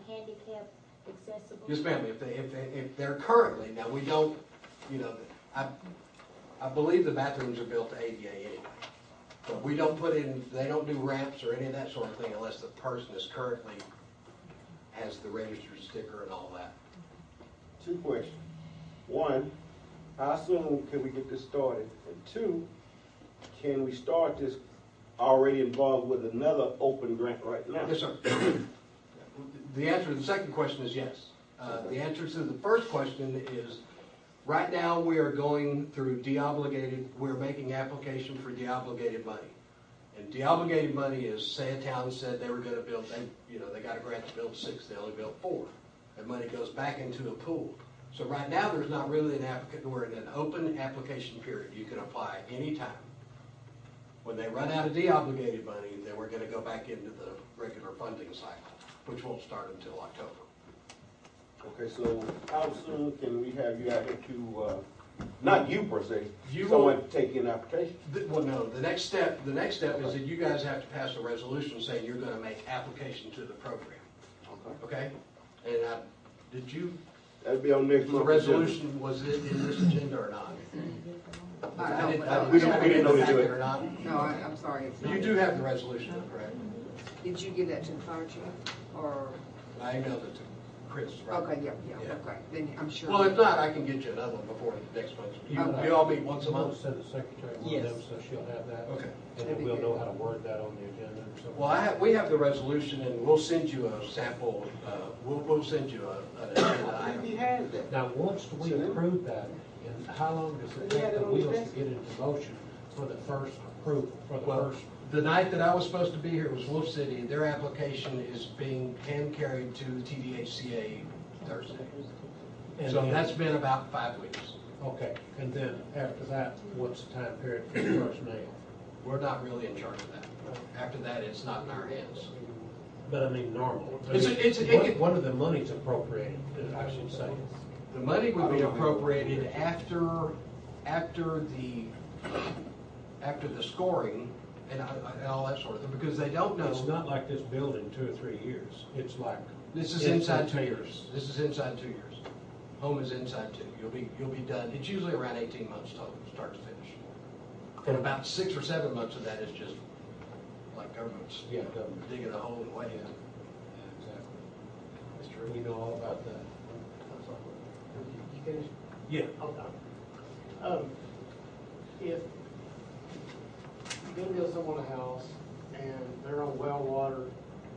handicap accessible? Yes, ma'am, if they're currently, now we don't, you know, I believe the bathrooms are built to ADA anyway. But we don't put in, they don't do ramps or any of that sort of thing unless the person is currently has the registered sticker and all that. Two questions. One, how soon can we get this started? And two, can we start this already involved with another open grant right now? Yes, sir. The answer to the second question is yes. The answer to the first question is, right now we are going through deobligated, we're making application for deobligated money. And deobligated money is, say a town said they were going to build, they got a grant to build 6, they only built 4. That money goes back into a pool. So right now there's not really an applicant, we're in an open application period. You can apply anytime. When they run out of deobligated money, then we're going to go back into the regular funding cycle, which won't start until October. Okay, so how soon can we have you out here to, not you per se, You someone will- take in application? Well, no, the next step is that you guys have to pass a resolution saying you're going to make application to the program. Okay. Okay? And did you, That'll be on next the month. resolution, was it in this agenda or not? We didn't know to do it. Or not? No, I'm sorry. It's You not. do have the resolution, correct? Did you give that to the fire chief, or? I emailed it to Chris, right? Okay, yeah, Yeah. okay, then I'm sure. Well, if not, I can get you another one before next month. Okay. You all meet once a I'll month? send the secretary one Yes. of them, so she'll have that. Okay. And then we'll know how to word that on the agenda or something. Well, we have the resolution, and we'll send you a sample, we'll send you an agenda item. He has that. Now, once we approve that, and how long does it take the wheels to get into motion for the first approval, for the Well, first? the night that I was supposed to be here was Wolf City. Their application is being hand-carried to TDHCA Thursday. And So then- that's been about 5 weeks. Okay, and then after that, what's the time period for the first nail? We're not really in charge of that. After that, it's not in our hands. But I mean, normal. One of the money's appropriated, I should say. The money would be appropriated after the scoring and all that sort of thing, because they don't know. It's not like this building 2 or 3 years. It's like. This is inside 2 years. This is inside 2 years. Home is inside 2. You'll be done. It's usually around 18 months total, start to finish. And about 6 or 7 months of that is just like government's Government. digging a hole and waiting. Yeah, exactly. We know all about that. You finished? Yeah. Okay. If you go build someone a house and they're on well water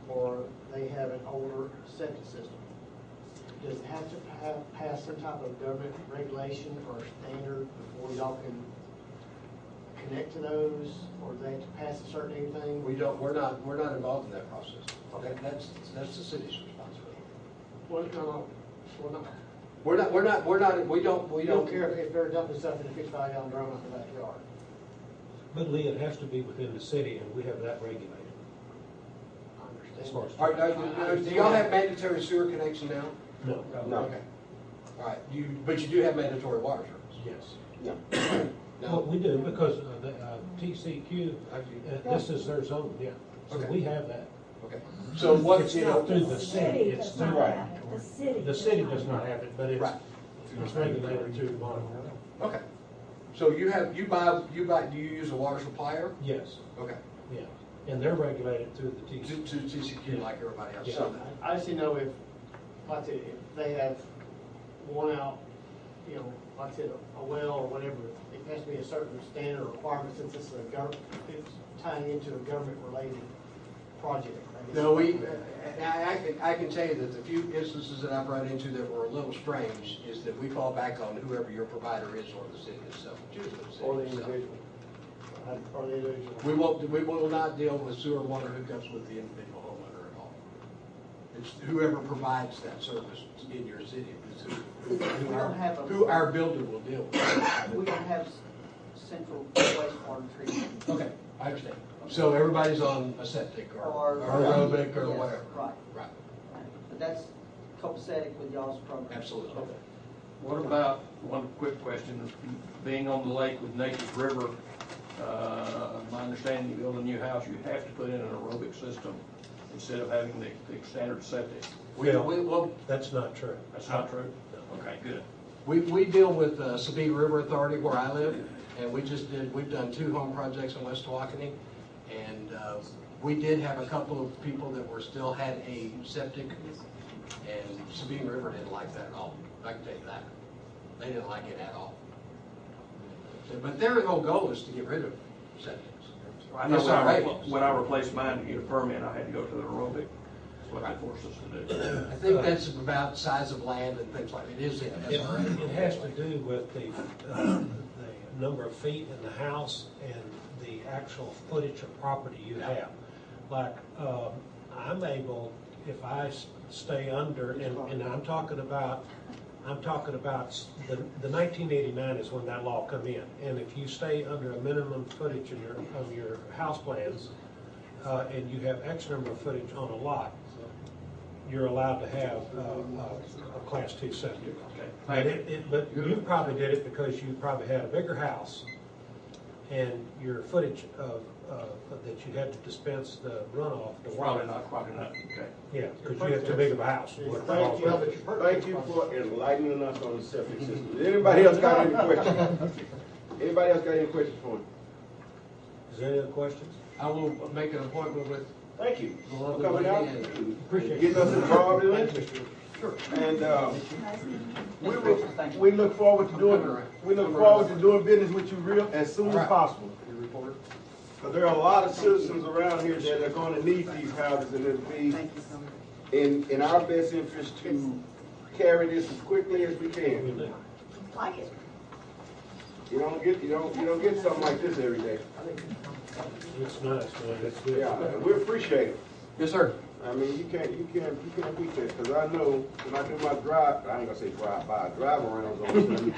or they have an older septic system, does it have to pass some type of government regulation or standard before y'all can connect to those, or do they have to pass a certain anything? We're not involved in that process. That's the city's responsibility. Well, no, well, no. We You don't care if they're dumping stuff in a 55-gallon drum out the backyard. But Lee, it has to be within the city, and we have that regulated. I As understand. far as. Do y'all have mandatory sewer connection now? No. No. Okay. All right. But you do have mandatory water service? Yes. No. Well, we do, because the TCQ, this is their zone, yeah. So Okay. we have that. Okay. So what, It's not through the city, it's does through. not Right. have it. The city does not have it, but it's Right. regulated through the bond. Okay. So do you use a water supplier? Yes, Okay. yeah. And they're regulated through the To TCQ. TCQ like everybody else. Yeah. So I just didn't know if, like I said, if they have one out, you know, like I said, a well or whatever, it has to be a certain standard requirement since it's it's tying into a government-related project. I guess. No, I can tell you that the few instances that I've run into that were a little strange is that we fall back on whoever your provider is or the city itself, usually the city Or the itself. individual. Or the individual. We will not deal with sewer water hookups with the individual homeowner at all. It's whoever provides that service in your city is who our builder will deal with. We don't have central wastewater treatment. Okay, I understand. So everybody's on a septic or aerobic or Yes, whatever. Right, Right, but that's copacetic with y'all's program. absolutely. What about, one quick question, being on the lake with Nature's River, my understanding, you build a new house, you have to put in an aerobic system instead of having the standard septic. Well, That's not true. That's not true? Okay, good. we deal with Sabine River Authority where I live, and we've done 2 home projects in West Waukene, and we did have a couple of people that still had a septic, and Sabine River didn't like that at all. I can tell you that. They didn't like it at all. But their whole goal is to get rid of septics. I know Yes, sir. when I replaced mine to get a permit, I had to go to the aerobic. That's what they forced us to do. I think that's about size of land and things like that. It is in SRA. It has to do with the number of feet in the house and the actual footage of property you have. Like, I'm able, if I stay under, and I'm talking about the 1989 is when that law come in. And if you stay under a minimum footage of your house plans, and you have X number of footage on a lot, you're allowed to have a Class 2 septic. But you probably did it because you probably had a bigger house, and your footage that you had to dispense the runoff. Probably not, okay. Yeah, because you have too big of a house. Thank you for enlightening us on the septic system. Does anybody else got any questions? Anybody else got any questions for me? Is there any other questions? I will make an appointment with Thank you the for lovely coming out lady and and Appreciate getting us involved in it. Sure. And we look forward to doing business with you as soon as possible. Because there are a lot of citizens around here that are going to need these houses, and it'll be Thank you so much. in our best interest to carry this as quickly as we can. Like it. You don't get something like this every day. It's nice, man. It's good. Yeah, and we appreciate it. Yes, sir. I mean, you can't beat that, because I know when I do my I ain't gonna say drive-arounds on Sunday.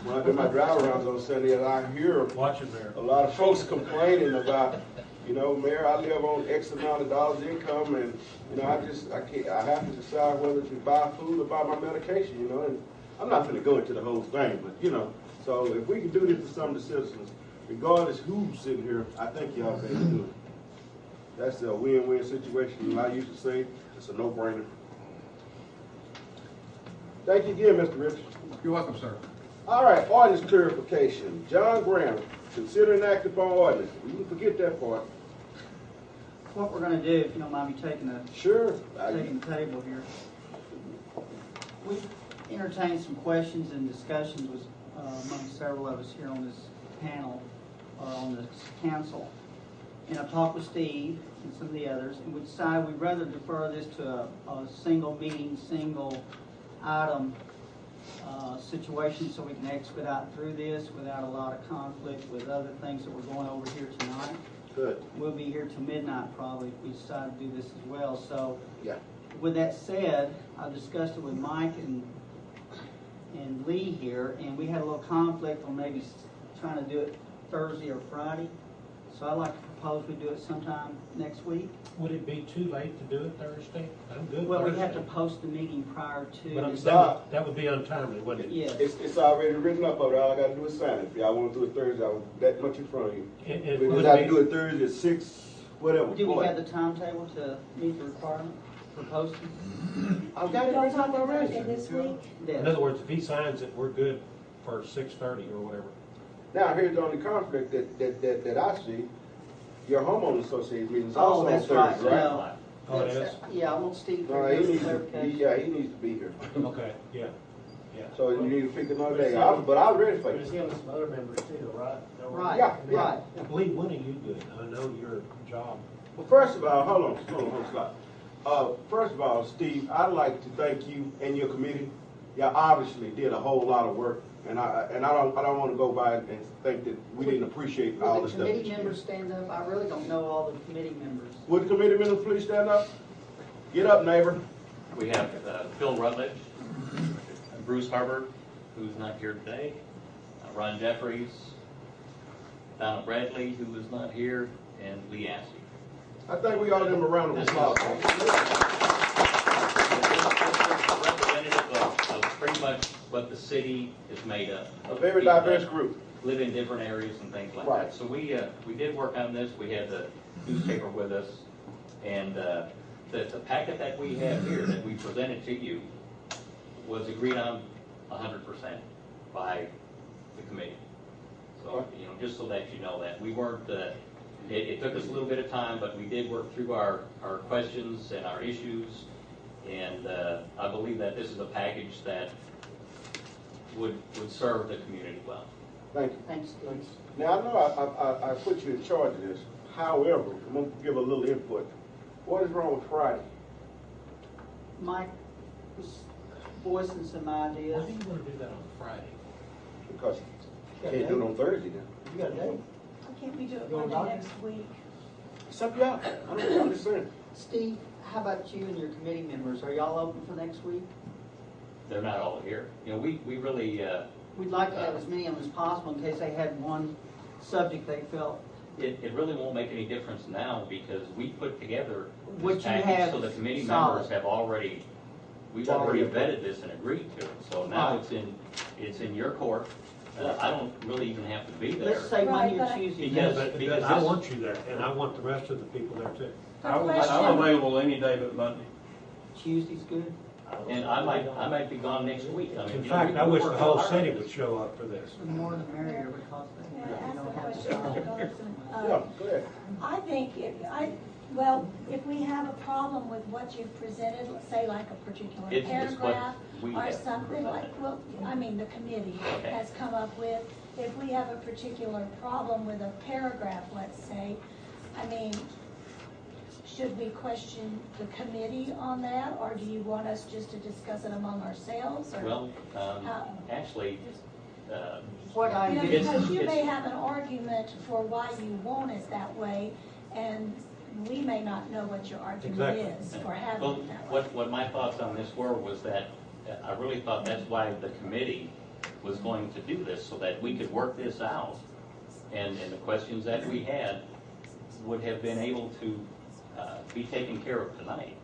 When I do my drive-arounds on Sunday, I hear Watch it there. a lot of folks complaining about, Mayor, I live on X amount of dollars income, and, I have to decide whether to buy food or buy my medication, and I'm not gonna go into the whole thing, but, so if we can do this for some of the citizens, regardless who's sitting here, I think y'all better do it. That's a win-win situation, and I used to say, it's a no-brainer. Thank you again, Mr. Rich. You're welcome, sir. All right, ordinance clarification. John Graham, consider an act upon ordinance. You can forget that part. What we're gonna do, if you don't mind me taking the Sure. table here. We entertained some questions and discussions with among several of us here on this panel, or on this council. And I talked with Steve and some of the others, and we decided we'd rather defer this to a single meeting, single item situation, so we can expedite through this without a lot of conflict with other things that we're going over here tonight. Good. We'll be here till midnight probably if we decide to do this as well. So Yeah. with that said, I discussed it with Mike and Lee here, and we had a little conflict on maybe trying to do it Thursday or Friday. So I'd like to propose we do it sometime next week. Would it be too late to do it Thursday? I'm good Well, we Thursday. have to post the meeting prior But to. that would be untimely, wouldn't it? Yes. It's already written up over there. All I gotta do is sign it. If y'all wanna do it Thursday, I was that much in front of you. It We would just have to be- do it Thursday at 6, whatever. Do we have the timetable to meet the requirement for posting? I've got it Don't written up talk about already. it this week. In other words, if he signs it, we're good for 6:30 or whatever. Now, here's the only conflict that I see. Your homeowners association meeting is Oh, also on that's right. Thursday, right? No, Oh, it that's- is? Yeah, I want Steve to No, give us he needs clarification. to be here. Okay, yeah. So you need to pick another day. But I'm ready for There's you. him and some other members too, right? Right, Yeah, right. Lee, when are you good? I know your job. Well, first of all, hold on, Scott. First of all, Steve, I'd like to thank you and your committee. Y'all obviously did a whole lot of work, and I don't want to go by and think that we didn't appreciate all Will the the stuff. that committee you did. members stand up? I really don't know all the committee members. Would the committee members please stand up? Get up, neighbor. We have Phil Rutledge, Bruce Hubbard, who's not here today, Ron Jeffries, Donald Bradley, who is not here, and Lee Assey. I think we ought to give them a round of applause. Representative of pretty much what the city is made of. A very People diverse that group. Live in different areas and things like Right. that. So we did work on this. We had the newspaper with us, and the packet that we have here, that we presented to you, was agreed on 100% by the committee. So, just so that you know that, we weren't, it took us a little bit of time, but we did work through our questions and our issues, and I believe that this is a package that would serve the community well. Thank you. Thanks, Steve. Now, I know I put you in charge of this. However, I'm going to give a little input. What is wrong with Friday? Mike was voicing some ideas. Why do you want to do that on Friday? Because you can't do it on Thursday now. You got a date? Why can't we do it You want Monday doctor? next week? It's up to y'all. I'm just saying. Steve, how about you and your committee members? Are y'all open for next week? They're not all here. We really, We'd like to have as many of them as possible in case they had one subject they felt. it really won't make any difference now, because we put together What this you package, have so the committee solid. members have already, we've already vetted this and agreed to it. So now Right. it's in your court. I don't really even have to be there. Let's say Monday or Right, but- Tuesday. Because- But I want you there, and I want the rest of the people there too. The question- I'm available any day but Monday. Tuesday's good. And I might be gone next week. I mean, In you know, fact, we I wish the work whole hard on city this. would show up for this. The more the merrier because May I they ask don't a have question, Mr. to. Garrison? Yeah, go ahead. I think, if we have a problem with what you've presented, let's say like a particular It's what paragraph we or have something like, the committee Okay. has come up with, if we have a particular problem with a paragraph, let's say, should we question the committee on that, or do you want us just to discuss it among ourselves, or? Well, how- actually, What I You know, did, because you may it's- have an argument for why you want it that way, and we may not know what your argument Exactly. is for having well, it that way. what my thoughts on this were was that I really thought that's why the committee was going to do this, so that we could work this out. And the questions that we had would have been able to be taken care of tonight.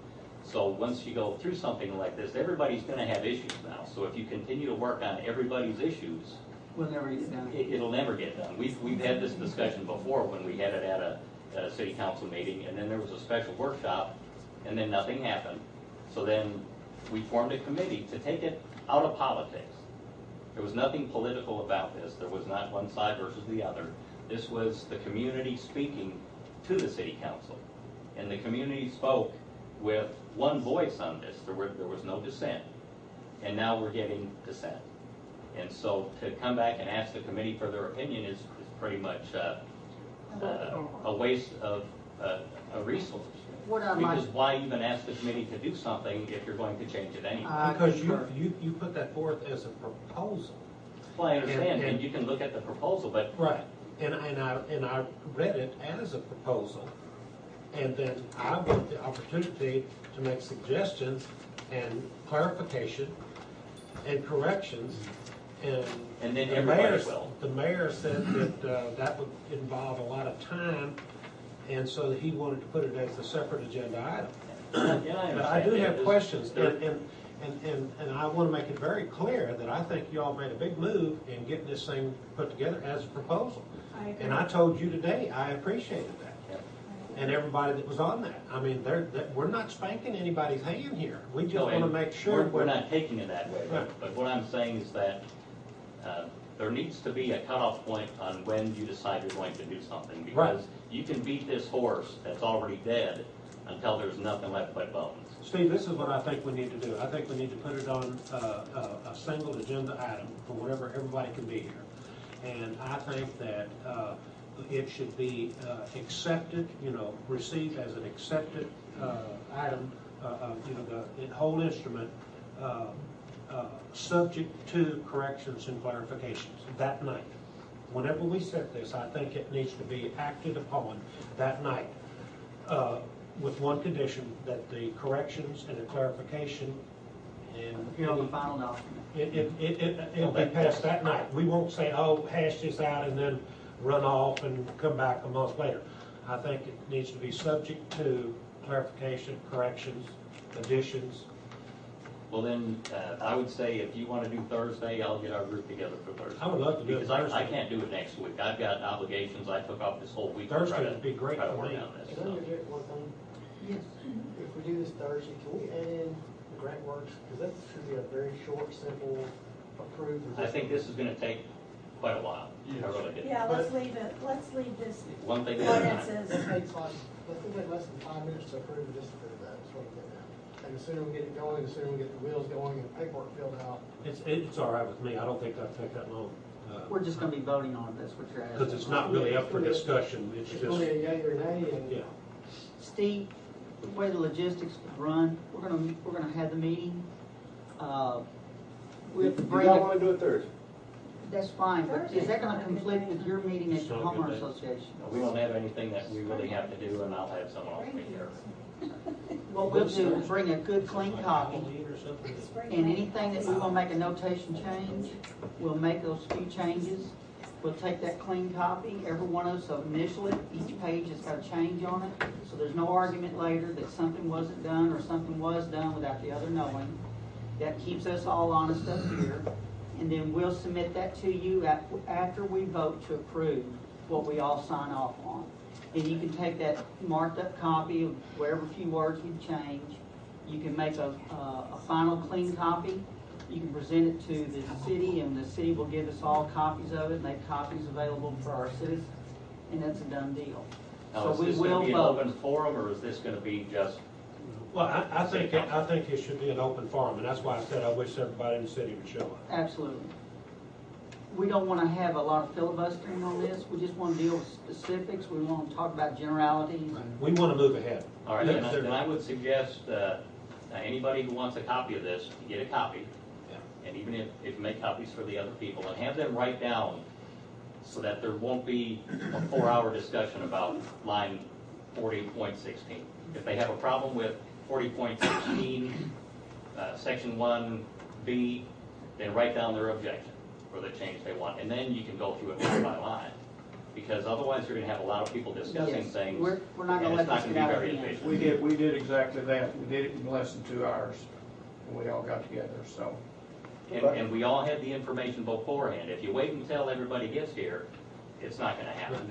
So once you go through something like this, everybody's going to have issues now. So if you continue to work on everybody's issues, we'll never get done. it'll never get done. We've had this discussion before when we had it at a city council meeting, and then there was a special workshop, and then nothing happened. So then we formed a committee to take it out of politics. There was nothing political about this. There was not one side versus the other. This was the community speaking to the city council. And the community spoke with one voice on this. There was no dissent. And now we're getting dissent. And so to come back and ask the committee for their opinion is pretty much a waste of a resource. What I might, Because why even ask the committee to do something if you're going to change it anyway? Because concur. you put that forth as a proposal. Well, I understand, and- and you can look at the proposal, but Right. And I read it as a proposal, and then I want the opportunity to make suggestions and clarification and corrections, and. And then the everybody mayor- will. The mayor said that that would involve a lot of time, and so he wanted to put it as a separate agenda item. Yeah, I But I do understand. have Yeah, questions, there- and I want to make it very clear that I think y'all made a big move in getting this thing put together as a proposal. I agree. And I told you today, I appreciated that. Yeah. And everybody that was on that. I mean, we're not spanking anybody's hand here. We just No, want to and make sure. We're not taking it that way, Right. but what I'm saying is that there needs to be a cutoff point on when you decide you're going to do something. Right. Because you can beat this horse that's already dead until there's nothing left but bones. Steve, this is what I think we need to do. I think we need to put it on a single agenda item for whenever everybody can be here. And I think that it should be accepted, received as an accepted item, the whole instrument, subject to corrections and clarifications that night. Whenever we set this, I think it needs to be acted upon that night. With one condition, that the corrections and the clarification and You're on the final document. it'll be passed that night. We won't say, oh, hash this out and then run off and come back a month later. I think it needs to be subject to clarification, corrections, additions. Well, then, I would say if you want to do Thursday, I'll get our group together for Thursday. I would love to do it Because I Thursday. can't do it next week. I've got obligations. I took off this whole week to Thursday try to would be great try to for work me. on this. Can I so. interject one thing? Yes. If we do this Thursday, can we add in the grant works? Because that should be a very short, simple, approved. I think this is gonna take quite a while. I really do. Yeah, let's leave this One thing at a time. ordinances. It takes like, let's take less than 5 minutes to approve and disapprove that, that's what I'm getting at. And the sooner we get it going, the sooner we get the wheels going and paperwork filled out. It's all right with me. I don't think that'll take that long. We're just gonna be voting on it, that's what you're asking. Because it's not really up for discussion. It's It's gonna be just, a yea or nay, and yeah. Steve, the way the logistics would run, we're gonna have the meeting. We have to Do bring y'all it, wanna do it Thursday? that's fine, but is that gonna conflict with your meeting at It's the not a good homeowner day. association? We don't have anything that we really have to do, and I'll have someone else take care of it. What we'll do is bring a good clean copy, Or something. and anything that we wanna make a notation change, we'll make those few changes. We'll take that clean copy, every one of us will initial it, each page has got a change on it, so there's no argument later that something wasn't done or something was done without the other knowing. That keeps us all honest up here, and then we'll submit that to you after we vote to approve what we all sign off on. And you can take that marked up copy of wherever few words we change, you can make a final clean copy. You can present it to the city, and the city will give us all copies of it, make copies available for our citizens, and that's a done deal. Now, So is we this gonna will be an vote. open forum, or is this gonna be just, Well, I think it should be an open forum, and that's why I said I wish everybody in the city would show up. Absolutely. We don't want to have a lot of filibustering on this, we just want to deal with specifics, we want to talk about generalities. We want to move ahead. all right, There- then I would suggest, anybody who wants a copy of this, get a copy. And even if you make copies for the other people, and have them write down so that there won't be a 4-hour discussion about line 40.16. If they have a problem with 40.16, section 1B, then write down their objection for the change they want. And then you can go through it line by line. Because otherwise you're gonna have a lot of people discussing Yes, things. we're not gonna and let it's not this gonna get out be of very hand. efficient. We did exactly that. We did it in less than 2 hours. And we all got together, so. And we all had the information beforehand. If you wait until everybody gets here, it's not gonna happen.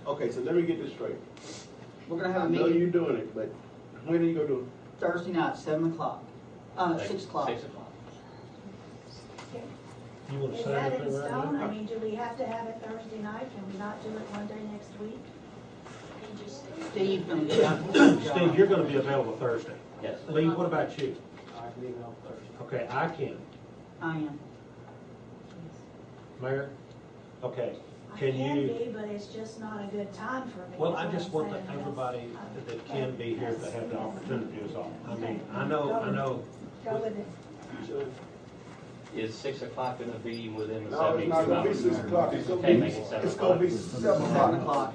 Okay, so let me get this straight. We're going to I have a know you're meeting doing it, but when are you gonna do it? Thursday night, 7 o'clock, 6 o'clock. 6 o'clock. You want to Is sign that up in there right stone? now? I mean, do we have to have it Thursday night? Can we not do it one day next week? Steve's going to be out. Steve, you're going to be available Thursday. Yes. Lee, what about you? I can email Thursday. Okay, I can. I am. Mayor? Okay, I can you? be, but it's just not a good time for me. Well, is I what just I'm want saying. everybody that can be here to have the opportunity is all. I mean, I Okay. know. Go with it. Is 6 o'clock gonna be within the No, it's 72 not gonna be hours? 6 o'clock, it's gonna Okay, be, make it 7 it's gonna be o'clock. 7 7 o'clock. o'clock.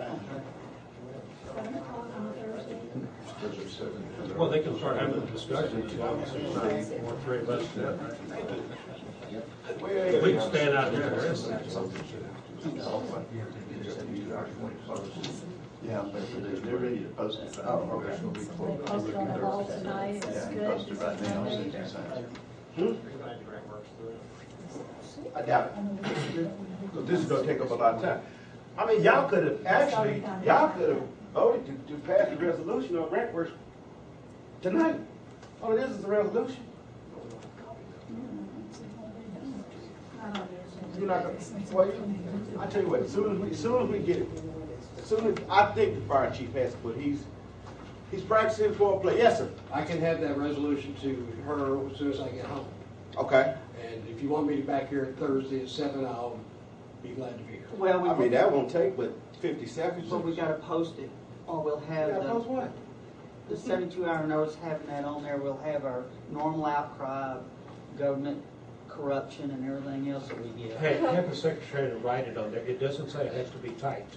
7 o'clock on Thursday. Well, they can start having the discussion as long as there's not more three of us. We can stand out here and listen. Yeah, but they're ready to post it. Oh, okay. They posted on the wall tonight, it's good. Post it right now. Monday. We're gonna have the grant works through it. I doubt it. So this is gonna take up a lot of time. I mean, y'all could have actually, y'all could have voted to pass the resolution on grant works tonight. All it is a resolution. I don't You're not gonna, well, I tell you what, as soon as we get it, as soon as, I think the fire chief has to, but he's practicing for a play. Yes, sir. I can have that resolution to her as soon as I get home. Okay. And if you want me to back here Thursday at 7, I'll be glad to be here. Well, I mean, that won't take but 50 seconds. but we got to post it, or we'll have Yeah, post what? the 72-hour notice, having that on there, we'll have our normal outcry of government corruption and everything else that we get. Hey, have the secretary to write it on there. It doesn't say it has to be typed.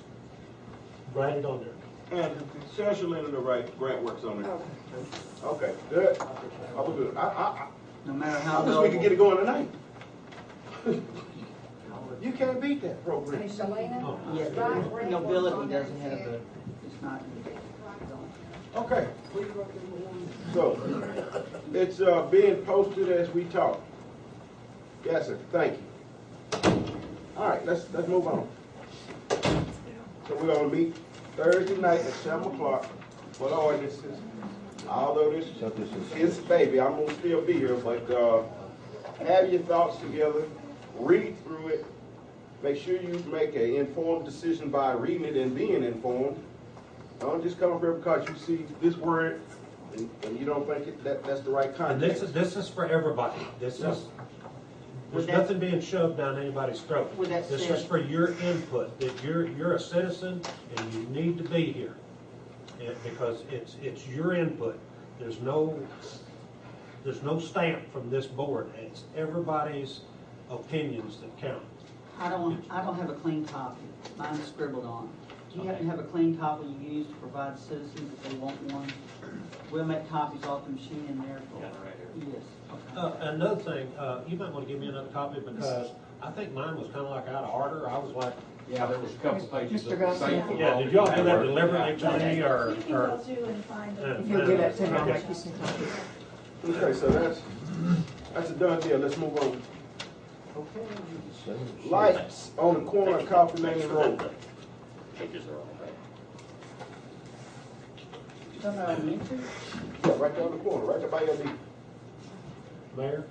Write it on there. And Sarah Shalina to write grant works on it. Okay, good. I'll be good. No matter how I wish we could get it noble. going tonight. You can't beat that program. Oh. Yeah, nobility doesn't have the, it's not. Okay. So, it's being posted as we talk. Yes, sir, thank you. All right, let's move on. So we're gonna meet Thursday night at 7 o'clock for the ordinances. Although this is baby, I'm gonna still be here, but, have your thoughts together, read through it, make sure you make an informed decision by reading it and being informed. Don't just come up here because you see this word and you don't think that's the right And context. this is for everybody. This Yeah. is, there's nothing being shoved down anybody's throat. With that This said- is for your input, that you're a citizen and you need to be here. Because it's your input. There's no stamp from this board. It's everybody's opinions that count. I don't have a clean copy. Mine's scribbled on. Do you happen to have a clean copy you use to provide citizens if they want one? We'll make copies off the machine in there for. Got it right here. Yes. Okay. Another thing, you might want to give me another copy because I think mine was kind of like out of order. I was like, Yeah, there was a couple pages Mr. of Gus, the same. yeah. yeah, did y'all do that deliberately to me or? You can go through and find Yeah. it. If you'll give that to me, I'll Okay. make you some copies. Okay, so that's a done deal. Let's move on. Lights on the corner of Coffee Lane Road. Pages are all right. Something elementary? Yeah, right there on the corner, right there by your knee. Mayor,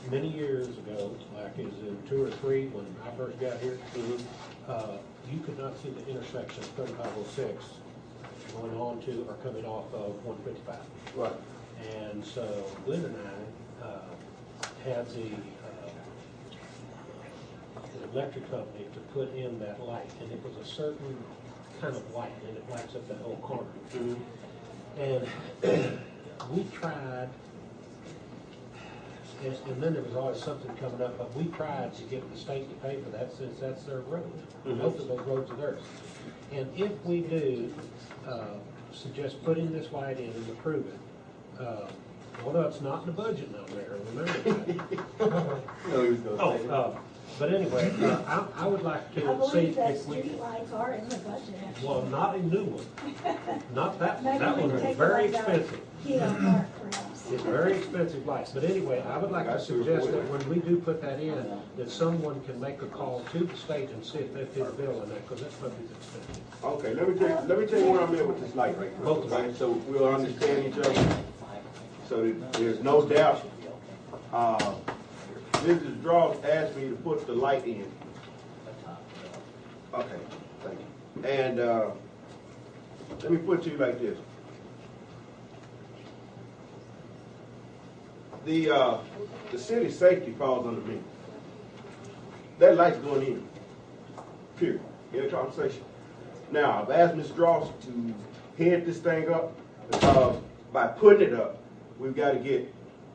many years ago, like it was in 2 or 3 when I first got here, you could not see the intersection of 3506 going on to or coming off of 155. Right. And so Glenn and I had the electric company to put in that light, and it was a certain kind of light, and it lights up that whole corner. And we tried, and then there was always something coming up, but we tried to get the state to pay for that since that's their road. Both of those roads are theirs. And if we do suggest putting this light in and approve it, although it's not in the budget now, Mayor, remember that. But anyway, I would like I to see believe that if we, street lights are in the budget, actually. well, not a new one, not that one. Maybe That we one can was take very the ones out expensive. Keto Park, perhaps. It's very expensive lights, but anyway, I would like to suggest that when we do put that in, that someone can make a call to the state and see if they fit a bill on that, because that stuff is expensive. Okay, let me tell you where I'm at with this light right quick, Both of okay? So we'll understand each other, so that there's no doubt. Mrs. Dross asked me to put the light in. Okay, thank you. And, let me put it to you like this. The city safety falls under me. That light's going in, period. End of conversation. Now, I've asked Ms. Dross to head this thing up, because by putting it up, we've got to get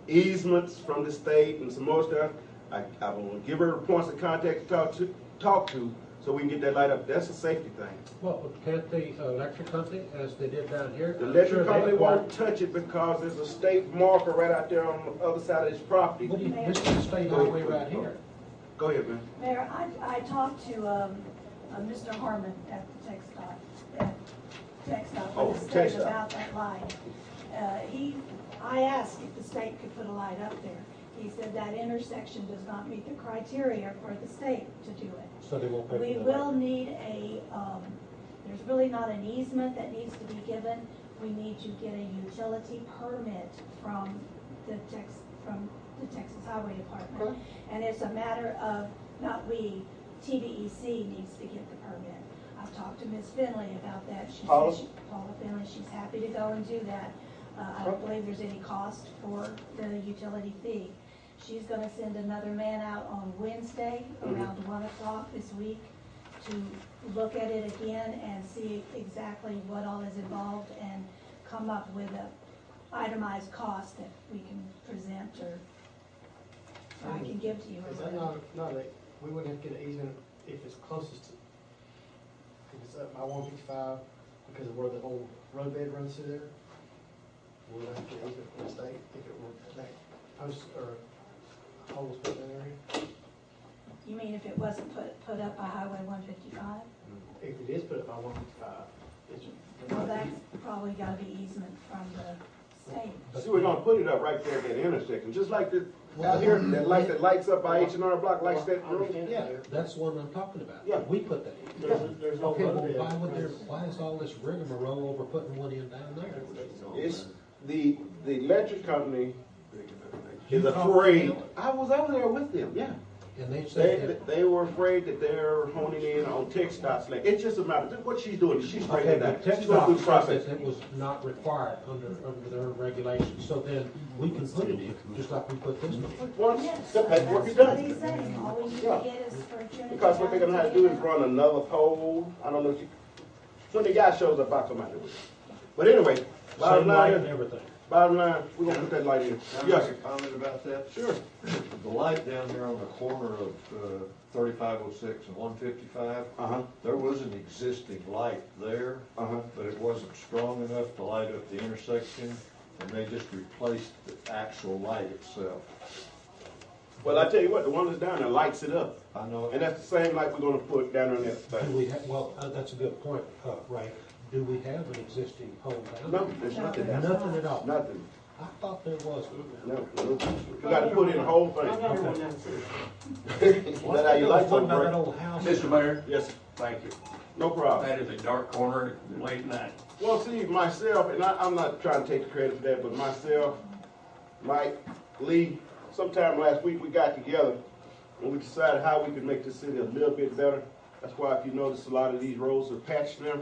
easements from the state and some more stuff. I will give her points of contact to talk to, so we can get that light up. That's a safety thing. Well, can't the electric company, as they did down here? The electric sure they company acquired- won't touch it because there's a state marker right out there on the other side of this property. What do you, this is a state highway right here. Go ahead, man. Mayor, I talked to Mr. Harmon at the Oh, with the Tech state Stop. about that light. I asked if the state could put a light up there. He said that intersection does not meet the criteria for the state to do it. So they won't pay for We the will light. need there's really not an easement that needs to be given. We need to get a utility permit from the Texas Highway Department. And it's a matter of, not we, TDEC needs to get the permit. I've talked to Ms. Finley about that. She Paula? said Paula Finley, she's happy to go and do that. I don't believe there's any cost for the utility fee. She's gonna send another man out on Wednesday around 1 o'clock this week to look at it again and see exactly what all is involved and come up with a itemized cost that we can present or I can give to you. or Is that whatever. we wouldn't have to get an easement if it's closest to, if it's up by 155 because of where the old roadbed runs through there? We would have to get an easement from the state if it were that post or holes put in that area? You mean if it wasn't put up by Highway 155? If it is put up by 155, it's. Well, that's probably gotta be easement from the same. See, we're gonna put it up right there at that intersection, just like this, out here, that light that lights up by H&R Block, lights that I road. understand Yeah, that, Mayor. that's what I'm talking about. Yeah. We put that in. There's no Okay, well, road there. why is all this rigmarole over putting one in down there? It's, the electric company You is talked to afraid, them? I was over there with them, yeah. And they said that. They were afraid that they're honing in on tech stops, like, it's just a matter, what she's doing, she's Okay, breaking but that, she's going through the TechStop process. said it was not required under their regulations, so then we can put it in, just like we put this one. Once Yes, the paperwork is that's what he's done. saying, all we need to Yeah. get is for Trinity. Because what they're gonna have to do is Valley run another pole, I don't know if you, when the guy shows up, I'll come out there with it. But anyway, bottom Same light line, and everything. we're gonna put that light in. Can I Yes, make a comment about that? sure. The light down there on the corner of 3506 and 155, Uh-huh, there was an existing light there, uh-huh. but it wasn't strong enough to light up the intersection, and they just replaced the actual light itself. Well, I tell you what, the one that's down there lights it up. I know, And that's the same light we're gonna put down on that Do thing. we have, well, that's a good point, Ray. Do we have an existing pole down there? No, there's nothing down there. Nothing at all? Nothing. I thought there was. No, no. You gotta put in the whole I got thing. one down the city. That how you like What about that something? old house? Mr. Mayor, Yes, thank you. no problem. That is a dark corner late at night. Well, see, myself, and I'm not trying to take the credit for that, but myself, Mike, Lee, sometime last week we got together and we decided how we could make the city a little bit better. That's why if you notice a lot of these roads are patched now.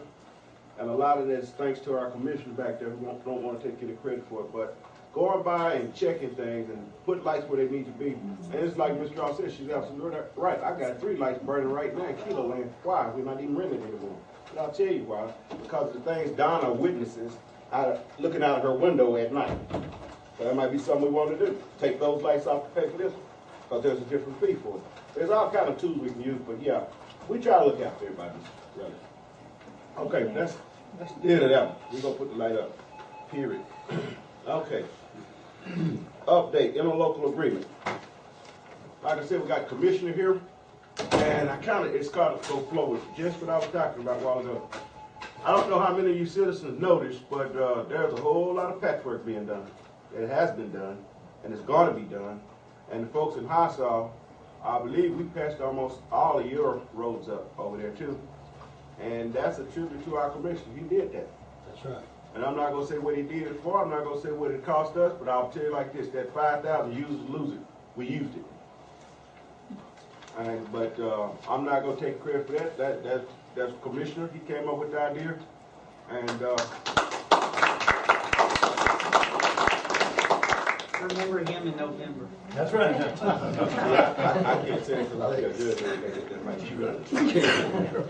And a lot of that is thanks to our commissioner back there who don't want to take any credit for it. But going by and checking things and put lights where they need to be. And it's like Ms. Charles said, she's absolutely right. I got 3 lights burning right now in Kilo Land. Why? We're not even renting anymore. And I'll tell you why. Because the things Donna witnesses looking out of her window at night. So that might be something we want to do. Take those lights off to pay for this one. Because there's a different fee for it. There's all kind of tools we can use, but yeah, we try to look out for everybody. Really. Okay, that's the end of that one. We're gonna put the light up. Period. Okay. Update, interlocal agreement. Like I said, we got commissioner here, and it's kind of go flow with just what I was talking about a while ago. I don't know how many of you citizens noticed, but there's a whole lot of patchwork being done. It has been done, and it's gonna be done. And the folks in Hassau, I believe we patched almost all of your roads up over there too. And that's a tribute to our commissioner. He did that. That's right. And I'm not gonna say what he did it for. I'm not gonna say what it cost us, but I'll tell you like this: that 5,000 users lose it. We used it. But I'm not gonna take credit for that. That's commissioner. He came up with the idea, and Remember him in November. That's right. I can't say it because I think I did.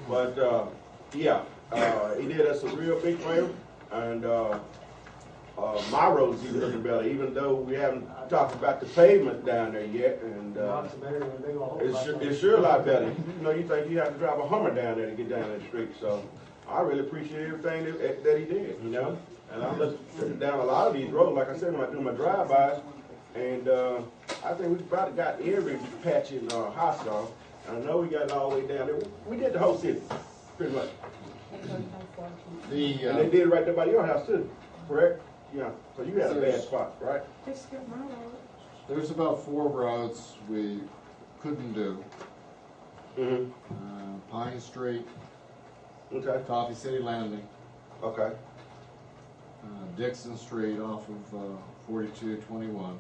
But yeah, he did us a real big favor, and my road's even looking better, even though we haven't talked about the pavement down there yet. And Lots of better than a big old hole. it's sure a lot better. You know, you think you have to drive a Hummer down there to get down that street. So I really appreciate everything that he did. You know, and I'm looking down a lot of these roads. Like I said, when I do my drive-bys, and I think we've probably got every patch in Hassau. I know we got it all the way down there. We did the whole city, pretty much. And they did it right there by your house too, correct? Yeah. So you had a bad spot, right? There's about 4 roads we couldn't do. Mm-hmm. Pine Street, Okay. Coffee City Landing, Okay. Dixon Street off of 4221,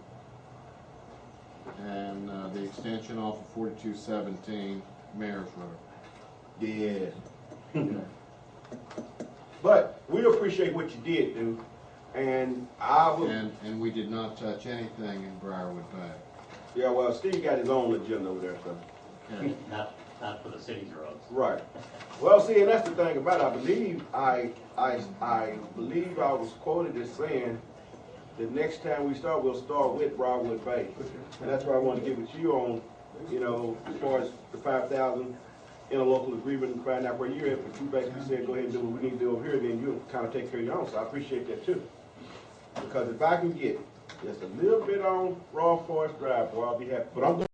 and the extension off of 4217, Mayor's Road. Yeah. But we appreciate what you did, dude. And I will. And we did not touch anything in Briarwood Bay. Yeah. Well, Steve got his own agenda over there, so. Okay. Not for the city's roads. Right. Well, see, and that's the thing about it. I believe I was quoted as saying the next time we start, we'll start with Briarwood Bay, and that's why I want to get with you on, you know, as far as the 5,000 interlocal agreement and find out where you're at. But you basically said go ahead and do what we need to do over here, and then you'll kind of take care of your own. So I appreciate that too, because if I can get just a little bit on Raw Forest Drive, boy, I'll be happy. But I'm